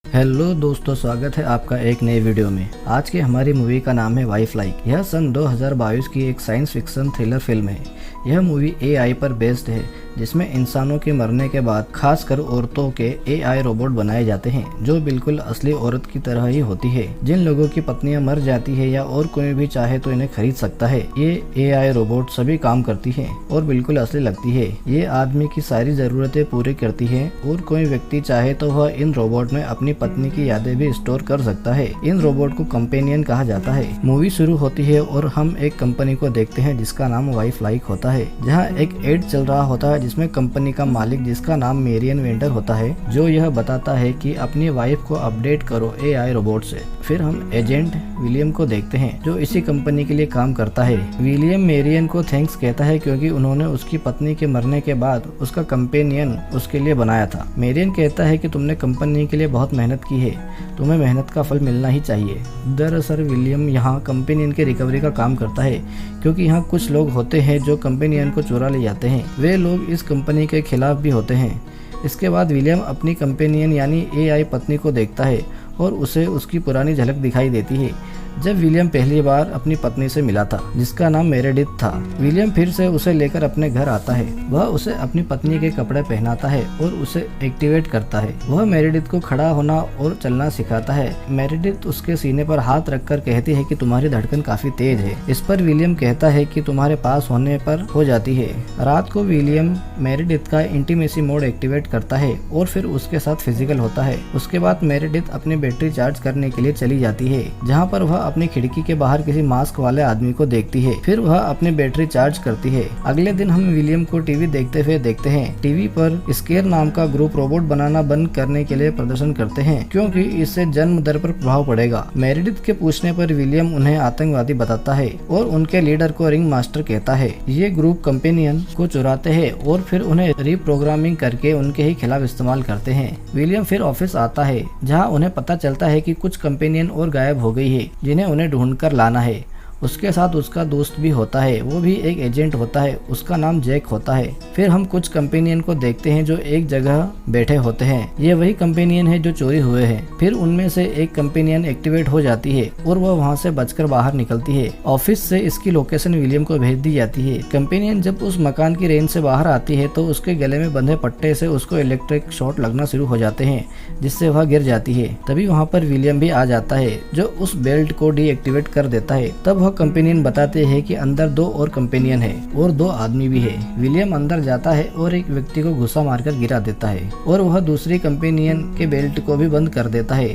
Hello दोस्तों, स्वागत है आपका एक नए वीडियो में। आज की हमारी मूवी का नाम है वाइफ लाइक। यह सन 2022 की एक साइंस फिक्शन थ्रिलर फिल्म है। यह मूवी एआई पर बेस्ड है, जिसमें इंसानों के मरने के बाद खासकर औरतों के एआई रोबोट बनाए जाते हैं जो बिल्कुल असली औरत की तरह ही होती है। जिन लोगों की पत्नियां मर जाती है या और कोई भी चाहे तो इन्हें खरीद सकता है। ये एआई रोबोट सभी काम करती है और बिल्कुल असली लगती है। ये आदमी की सारी जरूरतें पूरी करती है और कोई व्यक्ति चाहे तो वह इन रोबोट में अपनी पत्नी की यादें भी स्टोर कर सकता है। इन रोबोट को कंपेनियन कहा जाता है। मूवी शुरू होती है और हम एक कंपनी को देखते हैं जिसका नाम वाइफ लाइक होता है, जहाँ एक एड चल रहा होता है जिसमें कंपनी का मालिक, जिसका नाम मेरियन वेंडर होता है, जो यह बताता है कि अपनी वाइफ को अपडेट करो एआई रोबोट से। फिर हम एजेंट विलियम को देखते हैं जो इसी कंपनी के लिए काम करता है। विलियम मेरियन को थैंक्स कहता है क्योंकि उन्होंने उसकी पत्नी के मरने के बाद उसका कंपेनियन उसके लिए बनाया था। मेरियन कहता है कि तुमने कंपनी के लिए बहुत मेहनत की है, तुम्हें मेहनत का फल मिलना ही चाहिए। दरअसल विलियम यहाँ कंपेनियन के रिकवरी का काम करता है क्योंकि यहाँ कुछ लोग होते हैं जो कंपेनियन को चुरा ले जाते हैं। वे लोग इस कंपनी के खिलाफ भी होते हैं। इसके बाद विलियम अपनी कंपेनियन यानी एआई पत्नी को देखता है और उसे उसकी पुरानी झलक दिखाई देती है जब विलियम पहली बार अपनी पत्नी से मिला था, जिसका नाम मेरेडिथ था। विलियम फिर से उसे लेकर अपने घर आता है। वह उसे अपनी पत्नी के कपड़े पहनाता है और उसे एक्टिवेट करता है। वह मेरेडिथ को खड़ा होना और चलना सिखाता है। मेरेडिथ उसके सीने पर हाथ रखकर कहती है कि तुम्हारी धड़कन काफी तेज है। इस पर विलियम कहता है कि तुम्हारे पास होने पर हो जाती है। रात को विलियम मेरेडिथ का इंटीमेसी मोड एक्टिवेट करता है और फिर उसके साथ फिजिकल होता है। उसके बाद मेरेडिथ अपनी बैटरी चार्ज करने के लिए चली जाती है, जहाँ पर वह अपनी खिड़की के बाहर किसी मास्क वाले आदमी को देखती है। फिर वह अपनी बैटरी चार्ज करती है। अगले दिन हम विलियम को टीवी देखते हुए देखते हैं। टीवी पर स्केयर नाम का ग्रुप रोबोट बनाना बंद करने के लिए प्रदर्शन करते हैं क्योंकि इससे जन्म दर पर प्रभाव पड़ेगा। मेरेडिथ के पूछने पर विलियम उन्हें आतंकवादी बताता है और उनके लीडर को रिंग मास्टर कहता है। ये ग्रुप कंपेनियन को चुराते हैं और फिर उन्हें रीप्रोग्रामिंग करके उनके ही खिलाफ इस्तेमाल करते हैं। विलियम फिर ऑफिस आता है जहाँ उन्हें पता चलता है कि कुछ कंपेनियन और गायब हो गई है जिन्हें उन्हें ढूंढकर लाना है। उसके साथ उसका दोस्त भी होता है, वो भी एक एजेंट होता है, उसका नाम जैक होता है। फिर हम कुछ कंपेनियन को देखते हैं जो एक जगह बैठे होते हैं। ये वही कंपेनियन है जो चोरी हुए हैं। फिर उनमें से एक कंपेनियन एक्टिवेट हो जाती है और वह वहाँ से बचकर बाहर निकलती है। ऑफिस से इसकी लोकेशन विलियम को भेज दी जाती है। कंपेनियन जब उस मकान की रेंज से बाहर आती है तो उसके गले में बंधे पट्टे से उसको इलेक्ट्रिक शॉट लगना शुरू हो जाते हैं, जिससे वह गिर जाती है। तभी वहाँ पर विलियम भी आ जाता है जो उस बेल्ट को डीएक्टिवेट कर देता है। तब कंपेनियन बताते हैं कि अंदर 2 और कंपेनियन है और 2 आदमी भी है। विलियम अंदर जाता है और एक व्यक्ति को घुसा मारकर गिरा देता है और वह दूसरी कंपेनियन के बेल्ट को भी बंद कर देता है।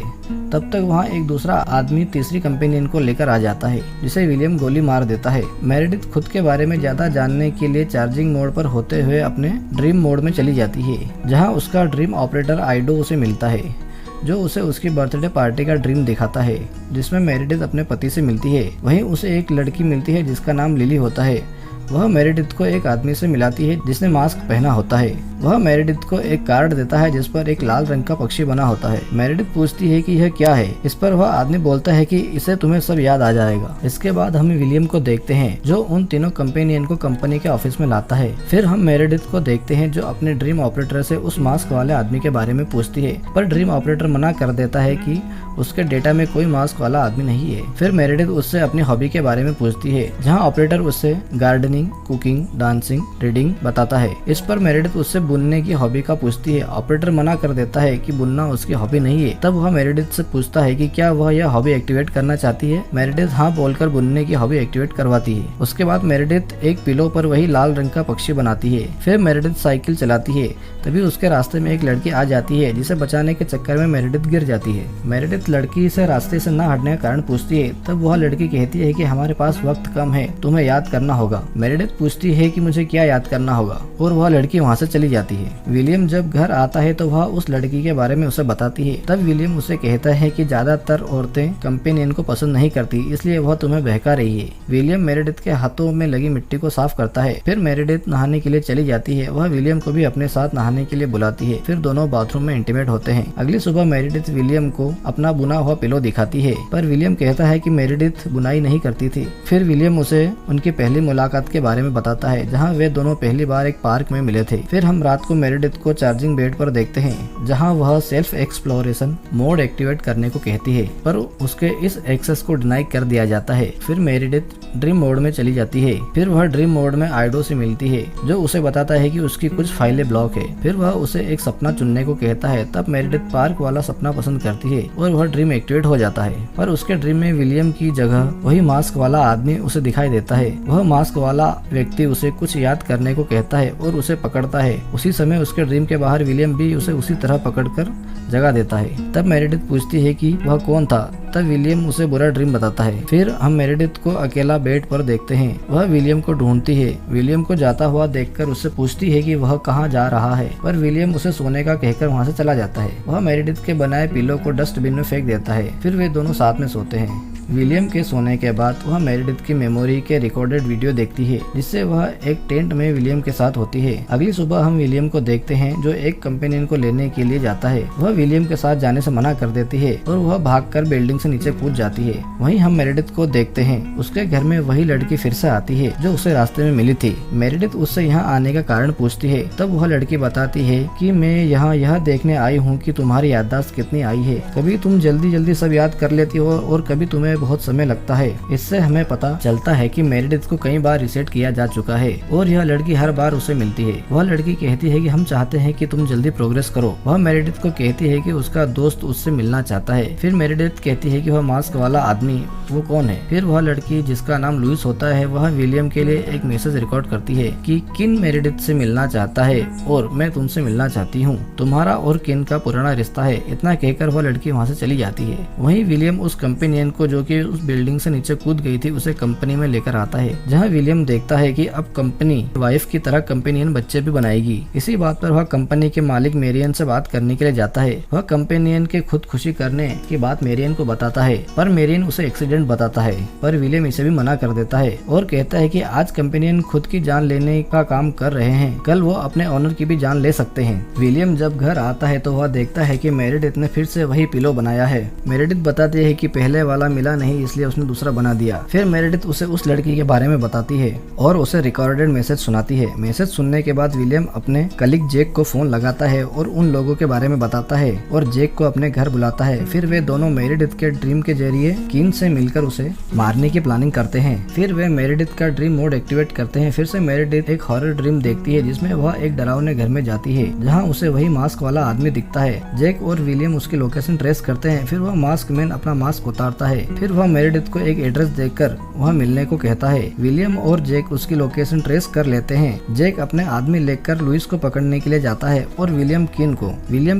तब तक वहाँ एक दूसरा आदमी तीसरी कंपेनियन को लेकर आ जाता है, जिसे विलियम गोली मार देता है। मेरेडिथ खुद के बारे में ज्यादा जानने के लिए चार्जिंग मोड पर होते हुए अपने ड्रीम मोड में चली जाती है, जहाँ उसका ड्रीम ऑपरेटर आइडो उसे मिलता है, जो उसे उसकी बर्थडे पार्टी का ड्रीम दिखाता है जिसमें मेरेडिथ अपने पति से मिलती है। वहीं उसे एक लड़की मिलती है जिसका नाम लिली होता है। वह मेरेडिथ को एक आदमी से मिलाती है जिसने मास्क पहना होता है। वह मेरेडिथ को एक कार्ड देता है जिस पर एक लाल रंग का पक्षी बना होता है। मेरेडिथ पूछती है कि यह क्या है। इस पर वह आदमी बोलता है कि इसे तुम्हें सब याद आ जाएगा। इसके बाद हम विलियम को देखते हैं जो उन तीनों कंपेनियन को कंपनी के ऑफिस में लाता है। फिर हम मेरेडिथ को देखते हैं जो अपने ड्रीम ऑपरेटर से उस मास्क वाले आदमी के बारे में पूछती है, पर ड्रीम ऑपरेटर मना कर देता है कि उसके डेटा में कोई मास्क वाला आदमी नहीं है। फिर मेरेडिथ उससे अपनी हॉबी के बारे में पूछती है, जहाँ ऑपरेटर उससे गार्डनिंग, कुकिंग, डांसिंग, रीडिंग बताता है। इस पर मेरेडिथ उससे बुनने की हॉबी का पूछती है। ऑपरेटर मना कर देता है कि बुनना उसकी हॉबी नहीं है। तब वह मेरेडिथ से पूछता है कि क्या वह यह हॉबी एक्टिवेट करना चाहती है। मेरेडिथ हाँ बोलकर बुनने की हॉबी एक्टिवेट करवाती है। उसके बाद मेरेडिथ एक पिलो पर वही लाल रंग का पक्षी बनाती है। फिर मेरेडिथ साइकिल चलाती है। तभी उसके रास्ते में एक लड़की आ जाती है जिसे बचाने के चक्कर में मेरेडिथ गिर जाती है। मेरेडिथ लड़की से रास्ते से न हटने का कारण पूछती है। तब वह लड़की कहती है कि हमारे पास वक्त कम है, तुम्हें याद करना होगा। मेरेडिथ पूछती है कि मुझे क्या याद करना होगा और वह लड़की वहाँ से चली जाती है। विलियम जब घर आता है तो वह उस लड़की के बारे में उसे बताती है। तब विलियम उसे कहता है कि ज्यादातर औरतें कंपेनियन को पसंद नहीं करती, इसलिए वह तुम्हें बहका रही है। विलियम मेरेडिथ के हाथों में लगी मिट्टी को साफ करता है। फिर मेरेडिथ नहाने के लिए चली जाती है। वह विलियम को भी अपने साथ नहाने के लिए बुलाती है। फिर दोनों बाथरूम में इंटीमेट होते हैं। अगली सुबह मेरेडिथ विलियम को अपना बुना हुआ पिलो दिखाती है, पर विलियम कहता है कि मेरेडिथ बुनाई नहीं करती थी। फिर विलियम उसे उनकी पहली मुलाकात के बारे में बताता है जहाँ वे दोनों पहली बार एक पार्क में मिले थे। फिर हम रात को मेरिडिथ को चार्जिंग बेड पर देखते हैं जहाँ वह सेल्फ एक्सप्लोरेशन मोड एक्टिवेट करने को कहती है, पर उसके इस एक्सेस को डिनाई कर दिया जाता है। फिर मेरिडिथ ड्रीम मोड में चली जाती है। फिर वह ड्रीम मोड में आइडो से मिलती है जो उसे बताता है कि उसकी कुछ फाइलें ब्लॉक है। फिर वह उसे एक सपना चुनने को कहता है। तब मेरिडिथ पार्क वाला सपना पसंद करती है और वह ड्रीम एक्टिवेट हो जाता है, पर उसके ड्रीम में विलियम की जगह वही मास्क वाला आदमी उसे दिखाई देता है। वह मास्क वाला व्यक्ति उसे कुछ याद करने को कहता है और उसे पकड़ता है। उसी समय उसके ड्रीम के बाहर विलियम भी उसे उसी तरह पकड़कर जगा देता है। तब मेरिडिथ पूछती है कि वह कौन था। तब विलियम उसे बुरा ड्रीम बताता है। फिर हम मेरिडिथ को अकेला बेड पर देखते हैं। वह विलियम को ढूंढती है। विलियम को जाता हुआ देखकर उससे पूछती है कि वह कहाँ जा रहा है, पर विलियम उसे सोने का कहकर वहाँ से चला जाता है। वह मेरिडिथ के बनाए पिलो को डस्टबिन में फेंक देता है। फिर वे दोनों साथ में सोते हैं। विलियम के सोने के बाद वह मेरिडिथ की मेमोरी के रिकॉर्डेड वीडियो देखती है जिससे वह एक टेंट में विलियम के साथ होती है। अगली सुबह हम विलियम को देखते हैं जो एक कंपेनियन को लेने के लिए जाता है। वह विलियम के साथ जाने से मना कर देती है और वह भागकर बिल्डिंग से नीचे कूद जाती है। वहीं हम मेरिडिथ को देखते हैं। उसके घर में वही लड़की फिर से आती है जो उसे रास्ते में मिली थी। मेरिडिथ उससे यहाँ आने का कारण पूछती है। तब वह लड़की बताती है कि मैं यहाँ यह देखने आई हूँ कि तुम्हारी याददाश्त कितनी आई है। कभी तुम जल्दी जल्दी सब याद कर लेती हो और कभी तुम्हें बहुत समय लगता है। इससे हमें पता चलता है कि मेरिडिथ को कई बार रिसेट किया जा चुका है और यह लड़की हर बार उसे मिलती है। वह लड़की कहती है कि हम चाहते हैं कि तुम जल्दी प्रोग्रेस करो। वह मेरिडिथ को कहती है कि उसका दोस्त उससे मिलना चाहता है। फिर मेरिडिथ कहती है कि वह मास्क वाला आदमी वो कौन है। फिर वह लड़की जिसका नाम लुइस होता है वह विलियम के लिए एक मैसेज रिकॉर्ड करती है कि किन मेरिडिथ से मिलना चाहता है और मैं तुमसे मिलना चाहती हूँ। तुम्हारा और किन का पुराना रिश्ता है। इतना कहकर वह लड़की वहाँ से चली जाती है। वहीं विलियम उस कंपेनियन को जो कि उस बिल्डिंग से नीचे कूद गई थी उसे कंपनी में लेकर आता है जहाँ विलियम देखता है कि अब कंपनी वाइफ की तरह कंपेनियन बच्चे भी बनाएगी। इसी बात पर वह कंपनी के मालिक मेरियन से बात करने के लिए जाता है। वह कंपेनियन के खुदकुशी करने की बात मेरियन को बताता है, पर मेरियन उसे एक्सीडेंट बताता है, पर विलियम इसे भी मना कर देता है और कहता है कि आज कंपेनियन खुद की जान लेने का काम कर रहे हैं, कल वो अपने ऑनर की भी जान ले सकते हैं। विलियम जब घर आता है तो वह देखता है कि मेरिडिथ ने फिर से वही पिलो बनाया है। मेरिडिथ बताती है कि पहले वाला मिला नहीं इसलिए उसने दूसरा बना दिया। फिर मेरिडिथ उसे उस लड़की के बारे में बताती है और उसे रिकॉर्डेड मैसेज सुनाती है। मैसेज सुनने के बाद विलियम अपने कलीग जेक को फोन लगाता है और उन लोगों के बारे में बताता है और जेक को अपने घर बुलाता है। फिर वे दोनों मेरिडिथ के ड्रीम के जरिए किन से मिलकर उसे मारने की प्लानिंग करते हैं। फिर वे मेरिडिथ का ड्रीम मोड एक्टिवेट करते हैं। फिर से मेरिडिथ एक हॉरर ड्रीम देखती है जिसमें वह एक डरावने घर में जाती है जहाँ उसे वही मास्क वाला आदमी दिखता है। जेक और विलियम उसकी लोकेशन ट्रेस करते हैं। फिर वह मास्क मैन अपना मास्क उतारता है। फिर वह मेरिडिथ को एक एड्रेस देकर वह मिलने को कहता है। विलियम और जेक उसकी लोकेशन ट्रेस कर लेते हैं। जेक अपने आदमी लेकर लुइस को पकड़ने के लिए जाता है और विलियम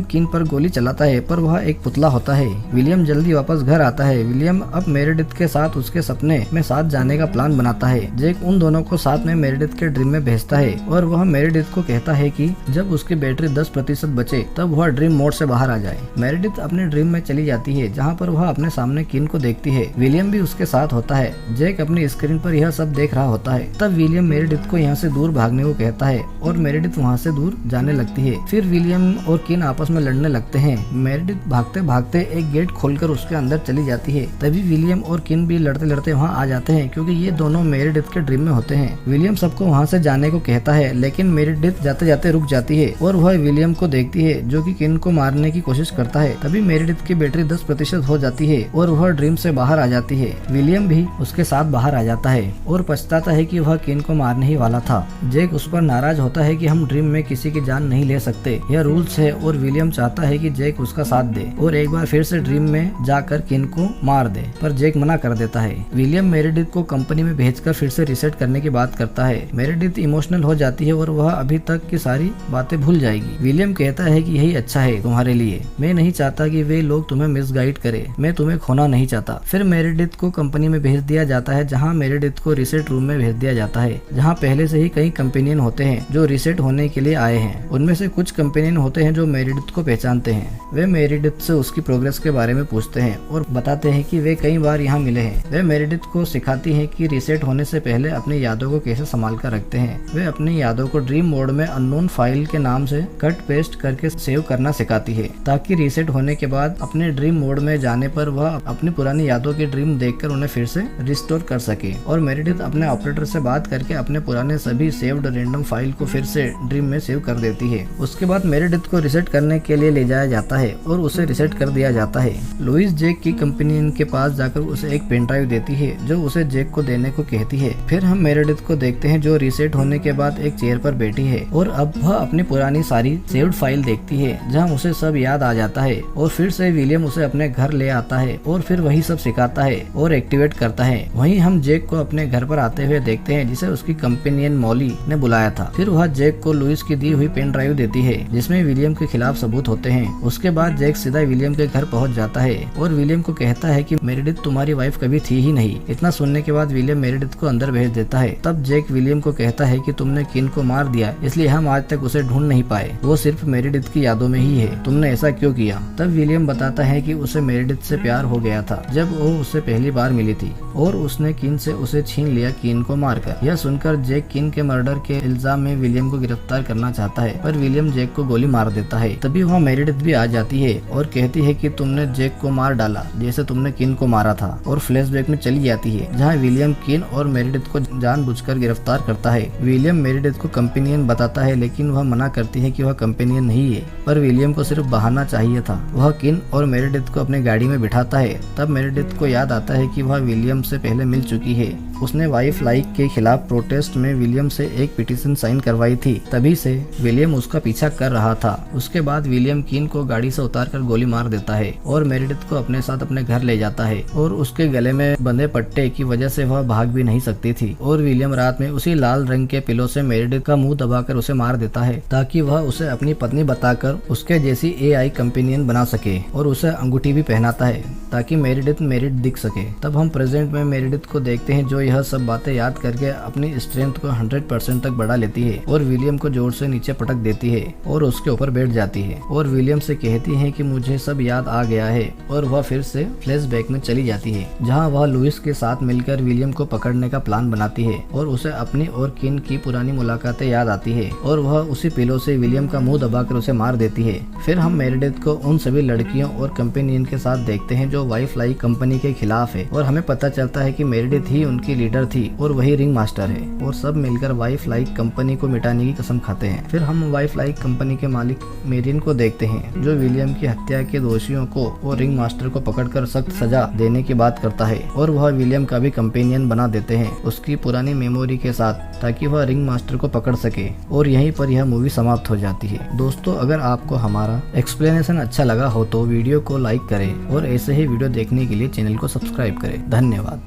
किन पर गोली चलाता है, पर वह एक पुतला होता है। विलियम जल्दी वापस घर आता है। विलियम अब मेरिडिथ के साथ उसके सपने में साथ जाने का प्लान बनाता है। जेक उन दोनों को साथ में मेरिडिथ के ड्रीम में भेजता है और वह मेरिडिथ को कहता है कि जब उसकी बैटरी 10% बचे तब वह ड्रीम मोड से बाहर आ जाए। मेरिडिथ अपने ड्रीम में चली जाती है जहाँ पर वह अपने सामने किन को देखती है। विलियम भी उसके साथ होता है। जेक अपनी स्क्रीन पर यह सब देख रहा होता है। तब विलियम मेरिडिथ को यहाँ से दूर भागने को कहता है और मेरिडिथ वहाँ से दूर जाने लगती है। फिर विलियम और किन आपस में लड़ने लगते हैं। मेरिडिथ भागते भागते एक गेट खोलकर उसके अंदर चली जाती है। तभी विलियम और किन भी लड़ते लड़ते वहाँ आ जाते हैं क्योंकि ये दोनों मेरिडिथ के ड्रीम में होते हैं। विलियम सबको वहाँ से जाने को कहता है लेकिन मेरिडिथ जाते जाते रुक जाती है और वह विलियम को देखती है जो कि किन को मारने की कोशिश करता है। तभी मेरिडिथ की बैटरी 10% हो जाती है और वह ड्रीम से बाहर आ जाती है। विलियम भी उसके साथ बाहर आ जाता है और पछताता है कि वह किन को मारने ही वाला था। जेक उस पर नाराज होता है कि हम ड्रीम में किसी की जान नहीं ले सकते, यह रूल्स है, और विलियम चाहता है कि जेक उसका साथ दे और एक बार फिर से ड्रीम में जाकर किन को मार दे, पर जेक मना कर देता है। विलियम मेरिडिथ को कंपनी में भेजकर फिर से रिसेट करने की बात करता है। मेरिडिथ इमोशनल हो जाती है और वह अभी तक की सारी बातें भूल जाएगी। विलियम कहता है कि यही अच्छा है तुम्हारे लिए, मैं नहीं चाहता कि वे लोग तुम्हें मिसगाइड करे, मैं तुम्हें खोना नहीं चाहता। फिर मेरिडिथ को कंपनी में भेज दिया जाता है जहाँ मेरिडिथ को रिसेट रूम में भेज दिया जाता है जहाँ पहले से ही कई कंपेनियन होते हैं जो रिसेट होने के लिए आए हैं। उनमें से कुछ कंपेनियन होते हैं जो मेरिडिथ को पहचानते हैं। वे मेरिडिथ से उसकी प्रोग्रेस के बारे में पूछते हैं और बताते हैं कि वे कई बार यहाँ मिले हैं। वे मेरेडिथ को सिखाती हैं कि रीसेट होने से पहले अपनी यादों को कैसे संभाल कर रखते हैं। वे अपनी यादों को ड्रीम मोड में अननोन फाइल के नाम से कट पेस्ट करके सेव करना सिखाती है, ताकि रीसेट होने के बाद अपने ड्रीम मोड में जाने पर वह अपनी पुरानी यादों की ड्रीम देखकर उन्हें फिर से रिस्टोर कर सके। और मेरेडिथ अपने ऑपरेटर से बात करके अपने पुराने सभी सेव्ड रैंडम फाइल को फिर से ड्रीम में सेव कर देती है। उसके बाद मेरेडिथ को रिसेट करने के लिए ले जाया जाता है और उसे रिसेट कर दिया जाता है। लुइस जैक की कंपेनियन के पास जाकर उसे एक पेन ड्राइव देती है जो उसे जैक को देने को कहती है। फिर हम मेरेडिथ को देखते हैं जो रीसेट होने के बाद एक चेयर पर बैठी है और अब वह अपनी पुरानी सारी सेव्ड फाइल देखती है, जहां उसे सब याद आ जाता है। और फिर से विलियम उसे अपने घर ले आता है और फिर वही सब सिखाता है और एक्टिवेट करता है। वहीं हम जैक को अपने घर पर आते हुए देखते हैं, जिसे उसकी कंपेनियन मॉली ने बुलाया था। फिर वह जैक को लुइस की दी हुई पेन ड्राइव देती है जिसमें विलियम के खिलाफ सबूत होते हैं। उसके बाद जैक सीधा विलियम के घर पहुंच जाता है और विलियम को कहता है कि मेरेडिथ तुम्हारी वाइफ कभी थी ही नहीं। इतना सुनने के बाद विलियम मेरेडिथ को अंदर भेज देता है। तब जैक विलियम को कहता है कि तुमने किन को मार दिया, इसलिए हम आज तक उसे ढूंढ नहीं पाए। वो सिर्फ मेरेडिथ की यादों में ही है। तुमने ऐसा क्यों किया? तब विलियम बताता है कि उसे मेरेडिथ से प्यार हो गया था जब वो उससे पहली बार मिली थी और उसने किन से उसे छीन लिया, किन को मारकर। यह सुनकर जैक किन के मर्डर के इल्जाम में विलियम को गिरफ्तार करना चाहता है, पर विलियम जैक को गोली मार देता है। तभी वहाँ मेरेडिथ भी आ जाती है और कहती है कि तुमने जैक को मार डाला जैसे तुमने किन को मारा था, और फ्लैशबैक में चली जाती है जहाँ विलियम किन और मेरेडिथ को जानबूझकर गिरफ्तार करता है। विलियम मेरेडिथ को कंपेनियन बताता है, लेकिन वह मना करती है कि वह कंपेनियन नहीं है, पर विलियम को सिर्फ बहाना चाहिए था। वह किन और मेरेडिथ को अपनी गाड़ी में बिठाता है। तब मेरेडिथ को याद आता है कि वह विलियम से पहले मिल चुकी है। उसने वाइफ लाइक के खिलाफ प्रोटेस्ट में विलियम से एक पिटीशन साइन करवाई थी, तभी से विलियम उसका पीछा कर रहा था। उसके बाद विलियम किन को गाड़ी से उतारकर गोली मार देता है और मेरेडिथ को अपने साथ अपने घर ले जाता है और उसके गले में बंधे पट्टे की वजह से वह भाग भी नहीं सकती थी। और विलियम रात में उसी लाल रंग के पिलो से मेरेडिथ का मुंह दबाकर उसे मार देता है, ताकि वह उसे अपनी पत्नी बताकर उसके जैसी एआई कंपेनियन बना सके, और उसे अंगूठी भी पहनाता है ताकि मेरेडिथ दिख सके। तब हम प्रेजेंट में मेरेडिथ को देखते हैं जो यह सब बातें याद करके अपनी स्ट्रेंथ को 100% तक बढ़ा लेती है और विलियम को जोर से नीचे पटक देती है और उसके ऊपर बैठ जाती है और विलियम से कहती है कि मुझे सब याद आ गया है, और वह फिर से फ्लैशबैक में चली जाती है जहां वह लुइस के साथ मिलकर विलियम को पकड़ने का प्लान बनाती है और उसे अपनी और किन की पुरानी मुलाकातें याद आती है और वह उसी पिलो से विलियम का मुंह दबाकर उसे मार देती है। फिर हम मेरेडिथ को उन सभी लड़कियों और कंपेनियन के साथ देखते हैं जो वाइफ लाइक कंपनी के खिलाफ है, और हमें पता चलता है कि मेरेडिथ ही उनकी लीडर थी और वही रिंग मास्टर है, और सब मिलकर वाइफ लाइक कंपनी को मिटाने की कसम खाते हैं। फिर हम वाइफ लाइक कंपनी के मालिक मेरिन को देखते हैं जो विलियम की हत्या के दोषियों को और रिंग मास्टर को पकड़कर सख्त सजा देने की बात करता है, और वह विलियम का भी कंपेनियन बना देते हैं उसकी पुरानी मेमोरी के साथ, ताकि वह रिंग मास्टर को पकड़ सके। और यहीं पर यह मूवी समाप्त हो जाती है। दोस्तों, अगर आपको हमारा एक्सप्लेनेशन अच्छा लगा हो तो वीडियो को लाइक करें और ऐसे ही वीडियो देखने के लिए चैनल को सब्सक्राइब करें। धन्यवाद।